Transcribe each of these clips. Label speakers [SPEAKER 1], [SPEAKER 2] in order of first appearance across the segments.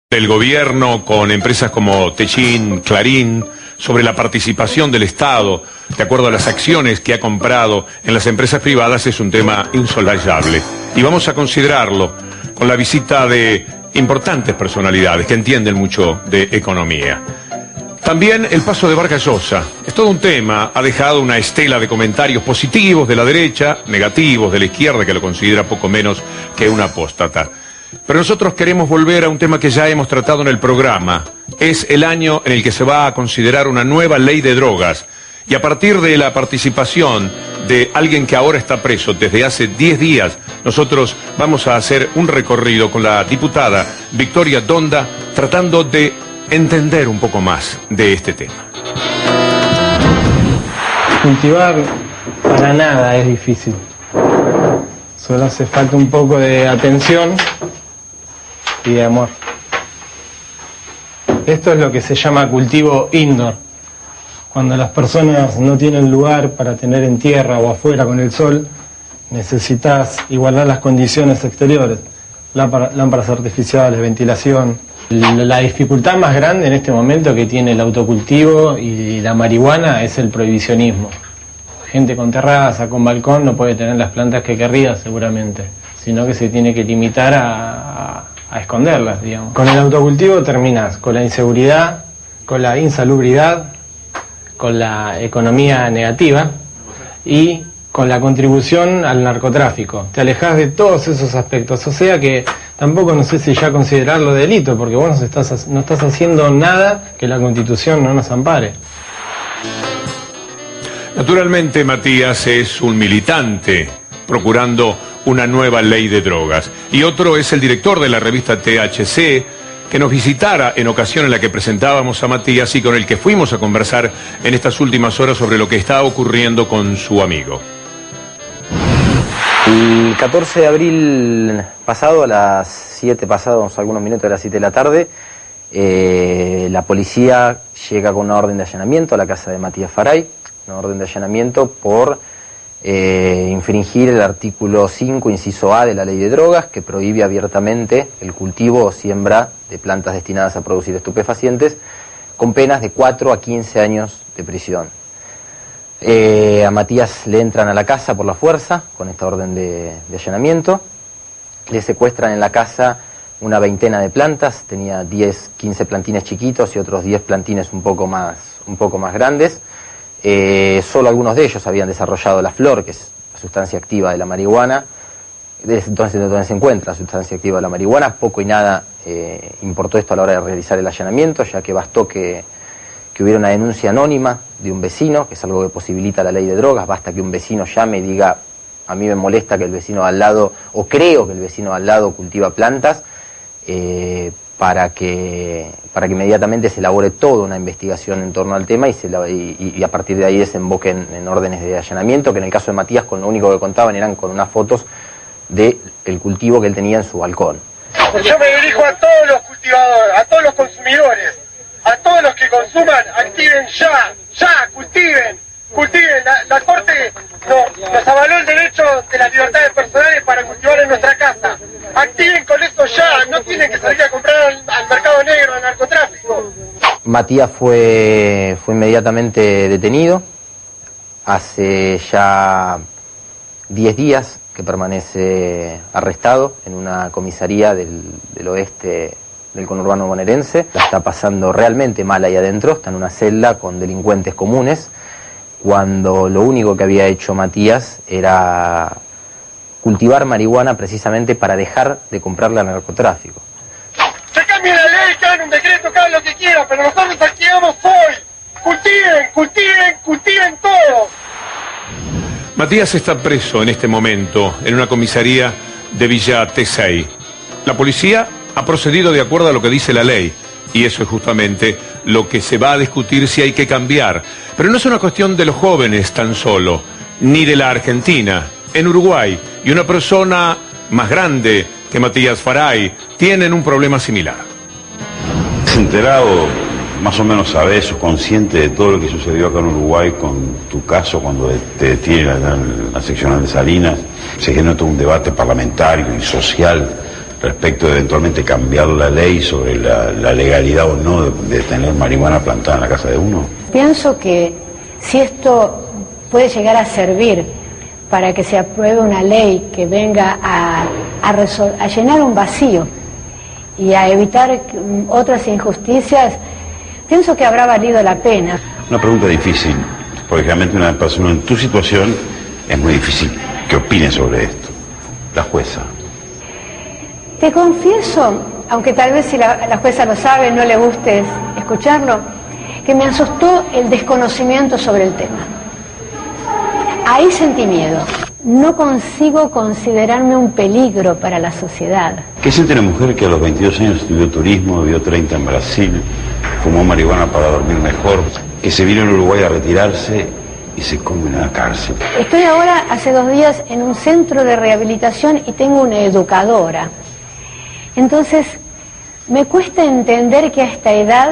[SPEAKER 1] del gobierno con empresas como Techin, Clarín, sobre la participación del Estado, de acuerdo a las acciones que ha comprado en las empresas privadas, es un tema insolayable. Y vamos a considerarlo con la visita de importantes personalidades que entienden mucho de economía. También el paso de Vargas Llosa. Es todo un tema, ha dejado una estela de comentarios positivos de la derecha, negativos de la izquierda, que lo considera poco menos que un apóstata. Pero nosotros queremos volver a un tema que ya hemos tratado en el programa. Es el año en el que se va a considerar una nueva ley de drogas. Y a partir de la participación de alguien que ahora está preso desde hace 10 días, nosotros vamos a hacer un recorrido con la diputada Victoria Donda, tratando de entender un poco más de este tema.
[SPEAKER 2] Cultivar para nada es difícil. Solo hace falta un poco de atención y de amor. Esto es lo que se llama cultivo indoor. Cuando las personas no tienen lugar para tener en tierra o afuera con el sol, necesitas igualar las condiciones exteriores. Lámparas artificiales, ventilación. La dificultad más grande en este momento que tiene el autocultivo y la marihuana es el prohibicionismo. Gente con terraza, con balcón, no puede tener las plantas que querría seguramente, sino que se tiene que limitar a esconderlas, digamos. Con el autocultivo terminas con la inseguridad, con la insalubridad, con la economía negativa y con la contribución al narcotráfico. Te alejas de todos esos aspectos, o sea que tampoco no sé si ya considerarlo delito, porque vos no estás haciendo nada que la Constitución no nos ampare.
[SPEAKER 1] Naturalmente, Matías es un militante procurando una nueva ley de drogas. Y otro es el director de la revista THC, que nos visitara en ocasión en la que presentábamos a Matías y con el que fuimos a conversar en estas últimas horas sobre lo que está ocurriendo con su amigo.
[SPEAKER 3] El 14 de abril pasado, a las 7 pasados algunos minutos de las 7 de la tarde, la policía llega con una orden de allanamiento a la casa de Matías Faray, una orden de allanamiento por infringir el artículo 5, inciso A de la Ley de Drogas, que prohíbe abiertamente el cultivo o siembra de plantas destinadas a producir estupefacientes, con penas de 4 a 15 años de prisión. A Matías le entran a la casa por la fuerza con esta orden de allanamiento, le secuestran en la casa una veintena de plantas, tenía 10, 15 plantines chiquitos y otros 10 plantines un poco más grandes. Solo algunos de ellos habían desarrollado la flor, que es la sustancia activa de la marihuana. Entonces, donde se encuentra la sustancia activa de la marihuana, poco y nada importó esto a la hora de realizar el allanamiento, ya que bastó que hubiera una denuncia anónima de un vecino, que es algo que posibilita la ley de drogas. Basta que un vecino llame y diga: a mí me molesta que el vecino al lado, o creo que el vecino al lado cultiva plantas, para que inmediatamente se elabore toda una investigación en torno al tema y a partir de ahí desemboque en órdenes de allanamiento, que en el caso de Matías con lo único que contaban eran con unas fotos del cultivo que él tenía en su balcón.
[SPEAKER 4] Yo me dirijo a todos los cultivadores, a todos los consumidores, a todos los que consuman, activen ya, cultiven. La Corte nos avaló el derecho de las libertades personales para cultivar en nuestra casa. Activen con eso ya, no tienen que salir a comprar al mercado negro, al narcotráfico.
[SPEAKER 3] Matías fue inmediatamente detenido. Hace ya 10 días que permanece arrestado en una comisaría del oeste del conurbano bonaerense. La está pasando realmente mal ahí adentro, está en una celda con delincuentes comunes, cuando lo único que había hecho Matías era cultivar marihuana precisamente para dejar de comprarla al narcotráfico.
[SPEAKER 4] Se cambie la ley, que hagan un decreto, que hagan lo que quieran, pero nosotros activamos hoy. Cultiven todo.
[SPEAKER 1] Matías está preso en este momento en una comisaría de Villa Tesey. La policía ha procedido de acuerdo a lo que dice la ley. Y eso es justamente lo que se va a discutir si hay que cambiar. Pero no es una cuestión de los jóvenes tan solo, ni de la Argentina. En Uruguay, y una persona más grande que Matías Faray, tienen un problema similar.
[SPEAKER 5] Enterado, más o menos sabés o consciente de todo lo que sucedió acá en Uruguay con tu caso cuando te detienen allá en la seccional de Salinas. Se generó todo un debate parlamentario y social respecto de eventualmente cambiar la ley sobre la legalidad o no de tener marihuana plantada en la casa de uno?
[SPEAKER 6] Pienso que si esto puede llegar a servir para que se apruebe una ley que venga a llenar un vacío y a evitar otras injusticias, pienso que habrá valido la pena.
[SPEAKER 5] Una pregunta difícil, porque realmente una persona en tu situación es muy difícil que opine sobre esto. La jueza.
[SPEAKER 6] Te confieso, aunque tal vez si la jueza lo sabe, no le guste escucharlo, que me asustó el desconocimiento sobre el tema. Ahí sentí miedo. No consigo considerarme un peligro para la sociedad.
[SPEAKER 5] ¿Qué siente una mujer que a los 22 años estudió turismo, vivió 30 en Brasil, fumó marihuana para dormir mejor, que se vino en Uruguay a retirarse y se come en la cárcel?
[SPEAKER 6] Estoy ahora, hace 2 días, en un centro de rehabilitación y tengo una educadora. Entonces, me cuesta entender que a esta edad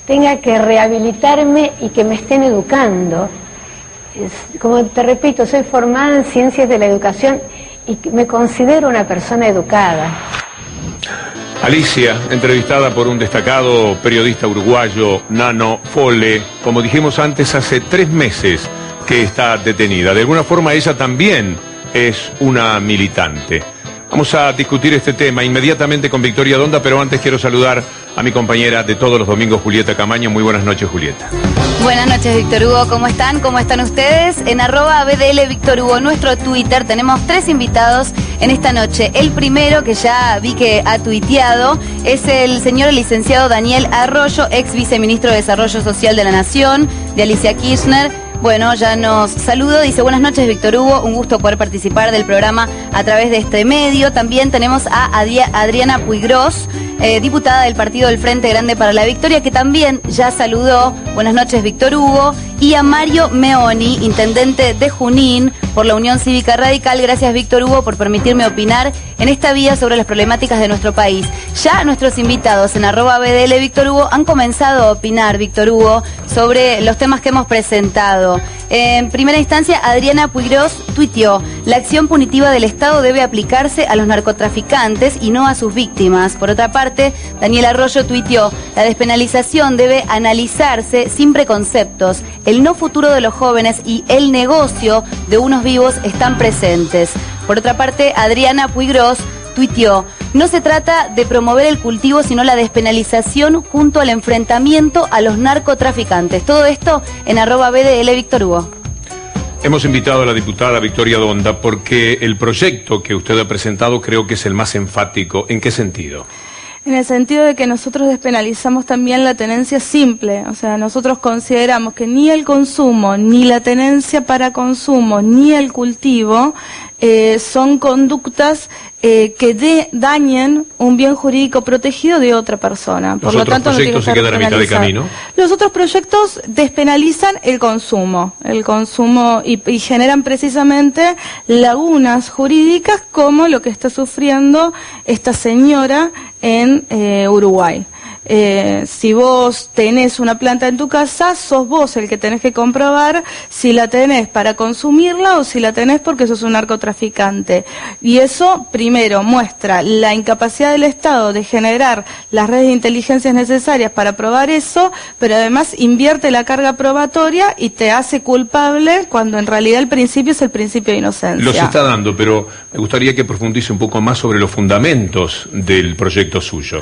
[SPEAKER 6] tenga que rehabilitarme y que me estén educando. Como te repito, soy formada en ciencias de la educación y me considero una persona educada.
[SPEAKER 1] Alicia, entrevistada por un destacado periodista uruguayo, Nano Fole, como dijimos antes, hace 3 meses que está detenida. De alguna forma ella también es una militante. Vamos a discutir este tema inmediatamente con Victoria Donda, pero antes quiero saludar a mi compañera de todos los domingos, Julieta Camaño. Muy buenas noches, Julieta.
[SPEAKER 7] Buenas noches, Víctor Hugo. ¿Cómo están? ¿Cómo están ustedes? En @BDL Víctor Hugo, nuestro Twitter, tenemos 3 invitados en esta noche. El primero, que ya vi que ha tuiteado, es el señor licenciado Daniel Arroyo, ex viceministro de Desarrollo Social de la Nación, de Alicia Kirchner. Bueno, ya nos saludó, dice: buenas noches, Víctor Hugo, un gusto poder participar del programa a través de este medio. También tenemos a Adriana Puigros, diputada del partido del Frente Grande para la Victoria, que también ya saludó. Buenas noches, Víctor Hugo. Y a Mario Meoni, intendente de Junín por la Unión Cívica Radical. Gracias, Víctor Hugo, por permitirme opinar en esta vía sobre las problemáticas de nuestro país. Ya nuestros invitados en @BDL Víctor Hugo han comenzado a opinar, Víctor Hugo, sobre los temas que hemos presentado. En primera instancia, Adriana Puigros tuiteó: la acción punitiva del Estado debe aplicarse a los narcotraficantes y no a sus víctimas. Por otra parte, Daniel Arroyo tuiteó: la despenalización debe analizarse sin preconceptos. El no futuro de los jóvenes y el negocio de unos vivos están presentes. Por otra parte, Adriana Puigros tuiteó: no se trata de promover el cultivo, sino la despenalización junto al enfrentamiento a los narcotraficantes. Todo esto en @BDL Víctor Hugo.
[SPEAKER 1] Hemos invitado a la diputada Victoria Donda porque el proyecto que usted ha presentado creo que es el más enfático. ¿En qué sentido?
[SPEAKER 8] En el sentido de que nosotros despenalizamos también la tenencia simple. O sea, nosotros consideramos que ni el consumo, ni la tenencia para consumo, ni el cultivo son conductas que dañen un bien jurídico protegido de otra persona. Por lo tanto,
[SPEAKER 1] ¿los otros proyectos se quedan a mitad de camino?
[SPEAKER 8] Los otros proyectos despenalizan el consumo y generan precisamente lagunas jurídicas como lo que está sufriendo esta señora en Uruguay. Si vos tenés una planta en tu casa, sos vos el que tenés que comprobar si la tenés para consumirla o si la tenés porque sos un narcotraficante. Y eso, primero, muestra la incapacidad del Estado de generar las redes de inteligencia necesarias para probar eso, pero además invierte la carga probatoria y te hace culpable cuando en realidad el principio es el principio de inocencia.
[SPEAKER 1] Los está dando, pero me gustaría que profundice un poco más sobre los fundamentos del proyecto suyo.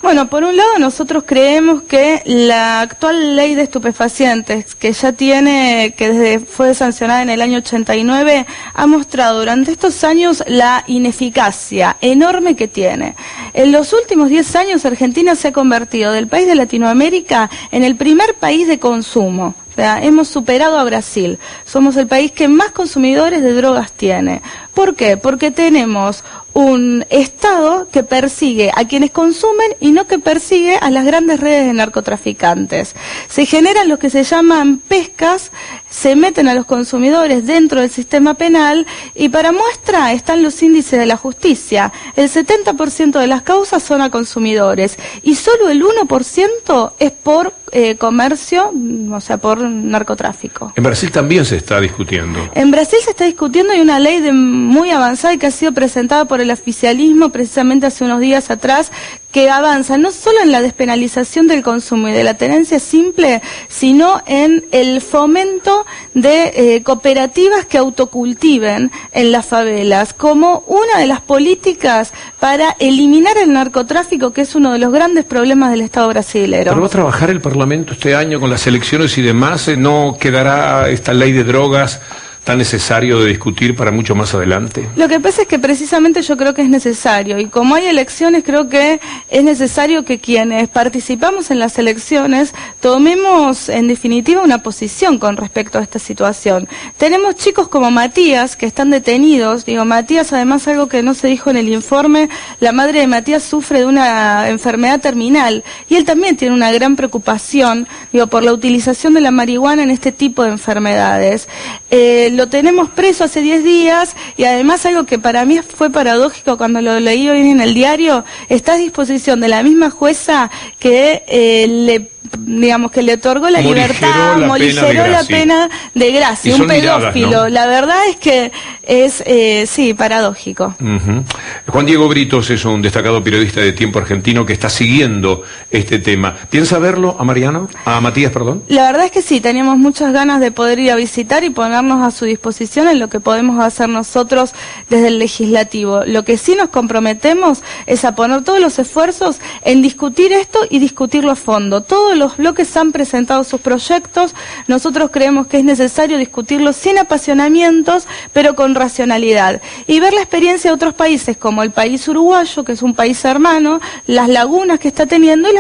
[SPEAKER 8] Bueno, por un lado nosotros creemos que la actual ley de estupefacientes, que fue sancionada en el año 89, ha mostrado durante estos años la ineficacia enorme que tiene. En los últimos 10 años Argentina se ha convertido del país de Latinoamérica en el primer país de consumo. O sea, hemos superado a Brasil. Somos el país que más consumidores de drogas tiene. ¿Por qué? Porque tenemos un Estado que persigue a quienes consumen y no que persigue a las grandes redes de narcotraficantes. Se generan lo que se llaman pescas, se meten a los consumidores dentro del sistema penal y para muestra están los índices de la justicia. El 70% de las causas son a consumidores y solo el 1% es por comercio, o sea, por narcotráfico.
[SPEAKER 1] En Brasil también se está discutiendo.
[SPEAKER 8] En Brasil se está discutiendo y una ley de muy avanzada y que ha sido presentada por el oficialismo precisamente hace unos días atrás, que avanza no solo en la despenalización del consumo y de la tenencia simple, sino en el fomento de cooperativas que autocultiven en las favelas, como una de las políticas para eliminar el narcotráfico, que es uno de los grandes problemas del Estado brasilero.
[SPEAKER 1] ¿Pero va a trabajar el Parlamento este año con las elecciones y demás? ¿No quedará esta ley de drogas tan necesario de discutir para mucho más adelante?
[SPEAKER 8] Lo que pasa es que precisamente yo creo que es necesario, y como hay elecciones, creo que es necesario que quienes participamos en las elecciones tomemos en definitiva una posición con respecto a esta situación. Tenemos chicos como Matías que están detenidos. Digo, Matías, además, algo que no se dijo en el informe, la madre de Matías sufre de una enfermedad terminal y él también tiene una gran preocupación, digo, por la utilización de la marihuana en este tipo de enfermedades. Lo tenemos preso hace 10 días y además algo que para mí fue paradójico cuando lo leí hoy en el diario, está a disposición de la misma jueza que le otorgó la libertad, morigeró la pena de gracia, un pedófilo. Miradas, ¿no? La verdad es que es, sí, paradójico.
[SPEAKER 1] Juan Diego Britos es un destacado periodista de Tiempo Argentino que está siguiendo este tema. ¿Piensa verlo a Matías, perdón?
[SPEAKER 8] La verdad es que sí, teníamos muchas ganas de poder ir a visitar y ponernos a su disposición en lo que podemos hacer nosotros desde el legislativo. Lo que sí nos comprometemos es a poner todos los esfuerzos en discutir esto y discutirlo a fondo. Todos los bloques han presentado sus proyectos, nosotros creemos que es necesario discutirlo sin apasionamientos, pero con racionalidad, y ver la experiencia de otros países, como el país uruguayo, que es un país hermano, las lagunas que está teniendo, y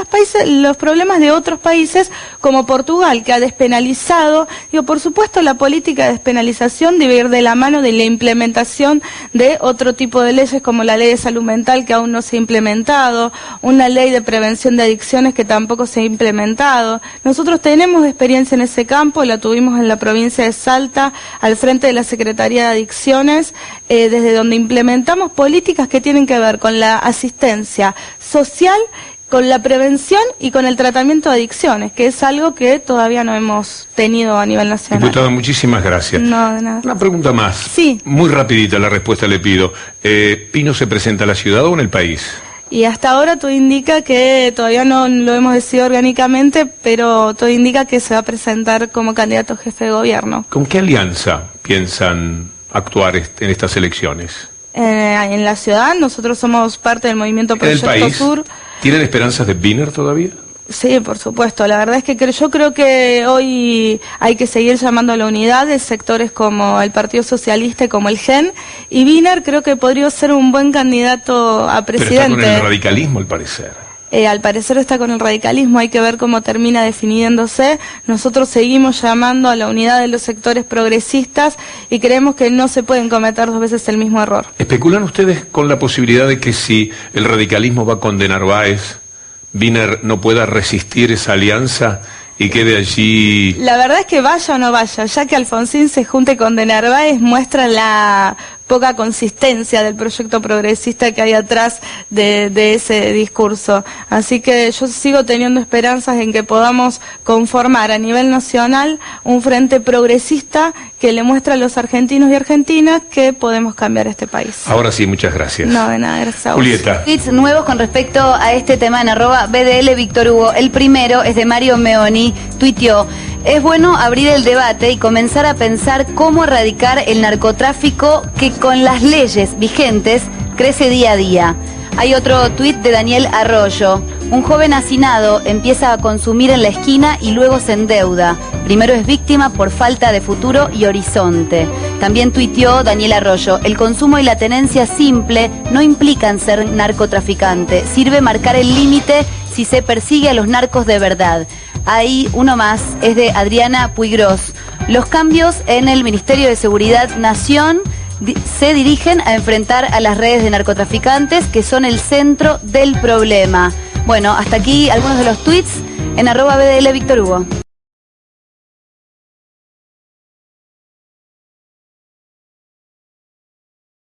[SPEAKER 8] los problemas de otros países, como Portugal, que ha despenalizado. Por supuesto, la política de despenalización debe ir de la mano de la implementación de otro tipo de leyes, como la ley de salud mental, que aún no se ha implementado, una ley de prevención de adicciones que tampoco se ha implementado. Nosotros tenemos experiencia en ese campo, la tuvimos en la provincia de Salta, al frente de la Secretaría de Adicciones, desde donde implementamos políticas que tienen que ver con la asistencia social, con la prevención y con el tratamiento de adicciones, que es algo que todavía no hemos tenido a nivel nacional.
[SPEAKER 1] Diputada, muchísimas gracias.
[SPEAKER 8] No, de nada.
[SPEAKER 1] Una pregunta más.
[SPEAKER 8] Sí.
[SPEAKER 1] Muy rapidita la respuesta le pido. ¿Pino se presenta en la ciudad o en el país?
[SPEAKER 8] Y hasta ahora todo indica que todavía no lo hemos decidido orgánicamente, pero todo indica que se va a presentar como candidato a jefe de gobierno.
[SPEAKER 1] ¿Con qué alianza piensan actuar en estas elecciones?
[SPEAKER 8] En la ciudad nosotros somos parte del movimiento Proyecto
[SPEAKER 1] ¿En el país?
[SPEAKER 8] Sur.
[SPEAKER 1] ¿Tienen esperanzas de Wiener todavía?
[SPEAKER 8] Sí, por supuesto. La verdad es que yo creo que hoy hay que seguir llamando a la unidad de sectores como el Partido Socialista y como el GEN, y Wiener creo que podría ser un buen candidato a presidente.
[SPEAKER 1] Pero está con el radicalismo, al parecer.
[SPEAKER 8] Al parecer está con el radicalismo, hay que ver cómo termina definiéndose. Nosotros seguimos llamando a la unidad de los sectores progresistas y creemos que no se pueden cometer dos veces el mismo error.
[SPEAKER 1] ¿Especulan ustedes con la posibilidad de que si el radicalismo va con de Narváez, Wiener no pueda resistir esa alianza y quede allí?
[SPEAKER 8] La verdad es que vaya o no vaya, ya que Alfonsín se junte con de Narváez, muestra la poca consistencia del proyecto progresista que hay atrás de ese discurso. Así que yo sigo teniendo esperanzas en que podamos conformar a nivel nacional un frente progresista que le muestra a los argentinos y argentinas que podemos cambiar este país.
[SPEAKER 1] Ahora sí, muchas gracias.
[SPEAKER 8] No, de nada, gracias a vos.
[SPEAKER 1] Julieta.
[SPEAKER 7] Tweets nuevos con respecto a este tema en @BDL Víctor Hugo. El primero es de Mario Meoni, tuiteó: es bueno abrir el debate y comenzar a pensar cómo erradicar el narcotráfico que con las leyes vigentes crece día a día. Hay otro tuit de Daniel Arroyo. Un joven hacinado empieza a consumir en la esquina y luego se endeuda. Primero es víctima por falta de futuro y horizonte. También tuiteó Daniel Arroyo: el consumo y la tenencia simple no implican ser narcotraficante. Sirve marcar el límite si se persigue a los narcos de verdad. Hay uno más, es de Adriana Puigros. Los cambios en el Ministerio de Seguridad Nación se dirigen a enfrentar a las redes de narcotraficantes que son el centro del problema. Bueno, hasta aquí algunos de los tweets en @BDL Víctor Hugo.